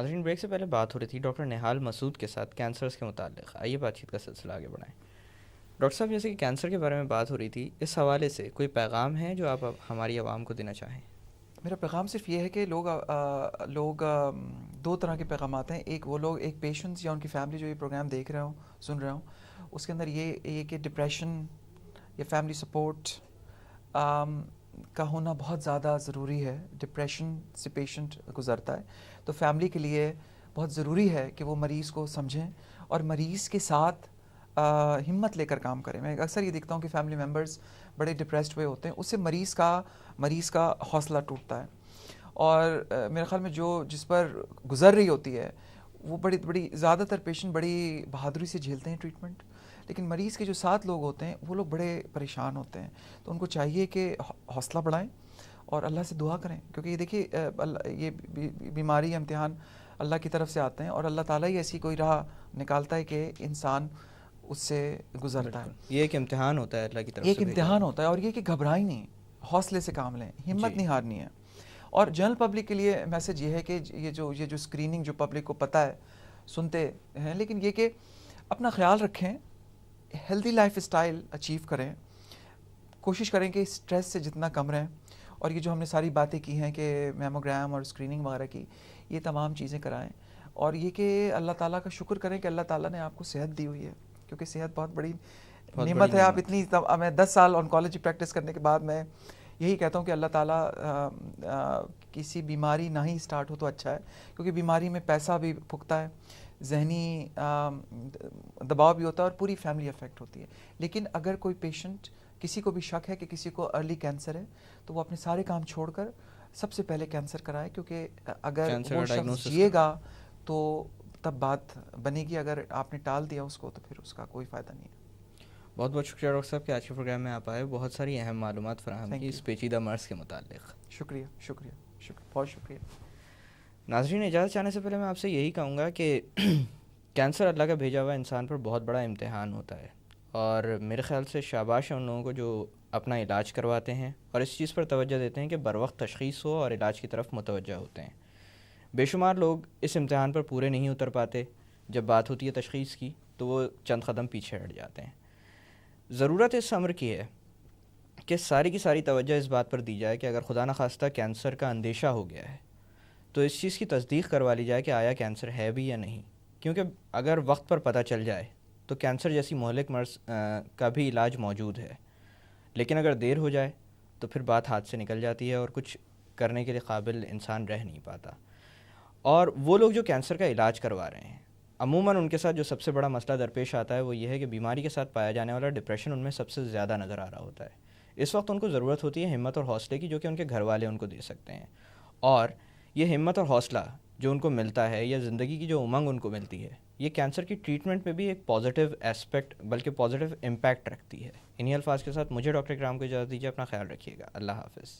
ناظرین، بریک سے پہلے بات ہو رہی تھی ڈاکٹر نہال مسعود کے ساتھ کینسرز کے متعلق. آئیے بات چیت کا سلسلہ آگے بڑھائیں. ڈاکٹر صاحب، جیسے کہ کینسر کے بارے میں بات ہو رہی تھی، اس حوالے سے کوئی پیغام ہے جو آپ ہماری عوام کو دینا چاہیں؟ میرا پیغام صرف یہ ہے کہ لوگ دو طرح کے پیغامات ہیں. ایک وہ لوگ، ایک پیشنٹس یا ان کی فیملی جو یہ پروگرام دیکھ رہے ہوں، سن رہے ہوں، اس کے اندر یہ کہ ڈپریشن یا فیملی سپورٹ کا ہونا بہت زیادہ ضروری ہے. ڈپریشن سے پیشنٹ گزرتا ہے تو فیملی کے لیے بہت ضروری ہے کہ وہ مریض کو سمجھیں اور مریض کے ساتھ ہمت لے کر کام کریں. میں اکثر یہ دیکھتا ہوں کہ فیملی ممبرز بڑے ڈپریسڈ ہوئے ہوتے ہیں، اس سے مریض کا حوصلہ ٹوٹتا ہے. اور میرے خیال میں جس پر گزر رہی ہوتی ہے وہ بڑی زیادہ تر پیشنٹ بڑی بہادری سے جھیلتے ہیں ٹریٹمنٹ، لیکن مریض کے جو ساتھ لوگ ہوتے ہیں وہ لوگ بڑے پریشان ہوتے ہیں. تو ان کو چاہیے کہ حوصلہ بڑھائیں اور اللہ سے دعا کریں، کیونکہ یہ دیکھیے یہ بیماری امتحان اللہ کی طرف سے آتے ہیں اور اللہ تعالیٰ ہی ایسی کوئی راہ نکالتا ہے کہ انسان اس سے گزرتا ہے. یہ ایک امتحان ہوتا ہے اللہ کی طرف سے، ایک امتحان ہوتا ہے. اور یہ کہ گھبرائیں نہیں، حوصلے سے کام لیں، ہمت نہیں ہارنی ہے. اور جنرل پبلک کے لیے میسج یہ ہے کہ یہ جو اسکریننگ جو پبلک کو پتہ ہے، سنتے ہیں، لیکن یہ کہ اپنا خیال رکھیں، ہیلدی لائف اسٹائل اچیو کریں، کوشش کریں کہ اسٹریس سے جتنا کم رہیں. اور یہ جو ہم نے ساری باتیں کی ہیں کہ میموگرام اور اسکریننگ وغیرہ کی، یہ تمام چیزیں کرائیں. اور یہ کہ اللہ تعالیٰ کا شکر کریں کہ اللہ تعالیٰ نے آپ کو صحت دی ہوئی ہے، کیونکہ صحت بہت بڑی نعمت ہے. آپ اتنی میں 10 سال آنکالوجی پریکٹس کرنے کے بعد میں یہی کہتا ہوں کہ اللہ تعالیٰ کسی بیماری نہ ہی اسٹارٹ ہو تو اچھا ہے، کیونکہ بیماری میں پیسہ بھی پھکتا ہے، ذہنی دباؤ بھی ہوتا ہے اور پوری فیملی افیکٹ ہوتی ہے. لیکن اگر کوئی پیشنٹ، کسی کو بھی شک ہے کہ کسی کو ارلی کینسر ہے، تو وہ اپنے سارے کام چھوڑ کر سب سے پہلے کینسر کرائے، کیونکہ اگر وہ شخص جیے گا تو تب بات بنے گی. اگر آپ نے ٹال دیا اس کو تو پھر اس کا کوئی فائدہ نہیں ہے. بہت بہت شکریہ ڈاکٹر صاحب کہ آج کے پروگرام میں آپ آئے، بہت ساری اہم معلومات فراہم کی اس پیچیدہ مرض کے متعلق. شکریہ بہت شکریہ. ناظرین، اجازت چاہنے سے پہلے میں آپ سے یہی کہوں گا کہ کینسر اللہ کا بھیجا ہوا انسان پر بہت بڑا امتحان ہوتا ہے، اور میرے خیال سے شاباش ہے ان لوگوں کو جو اپنا علاج کرواتے ہیں اور اس چیز پر توجہ دیتے ہیں کہ بروقت تشخیص ہو اور علاج کی طرف متوجہ ہوتے ہیں. بے شمار لوگ اس امتحان پر پورے نہیں اتر پاتے. جب بات ہوتی ہے تشخیص کی تو وہ چند قدم پیچھے ہٹ جاتے ہیں. ضرورت اس امر کی ہے کہ ساری کی ساری توجہ اس بات پر دی جائے کہ اگر خدا نخواستہ کینسر کا اندیشہ ہو گیا ہے تو اس چیز کی تصدیق کروا لی جائے کہ آیا کینسر ہے بھی یا نہیں. کیونکہ اگر وقت پر پتہ چل جائے تو کینسر جیسی مہلک مرض کا بھی علاج موجود ہے، لیکن اگر دیر ہو جائے تو پھر بات ہاتھ سے نکل جاتی ہے اور کچھ کرنے کے لیے قابل انسان رہ نہیں پاتا. اور وہ لوگ جو کینسر کا علاج کروا رہے ہیں، عموماً ان کے ساتھ جو سب سے بڑا مسئلہ درپیش آتا ہے وہ یہ ہے کہ بیماری کے ساتھ پایا جانے والا ڈپریشن ان میں سب سے زیادہ نظر آ رہا ہوتا ہے. اس وقت ان کو ضرورت ہوتی ہے ہمت اور حوصلے کی، جو کہ ان کے گھر والے ان کو دے سکتے ہیں. اور یہ ہمت اور حوصلہ جو ان کو ملتا ہے یا زندگی کی جو امنگ ان کو ملتی ہے، یہ کینسر کی ٹریٹمنٹ پہ بھی ایک پازیٹیو ایسپیکٹ بلکہ پازیٹیو امپیکٹ رکھتی ہے. انہی الفاظ کے ساتھ مجھے ڈاکٹر اکرام کو اجازت دیجیے. اپنا خیال رکھیے گا. اللہ حافظ.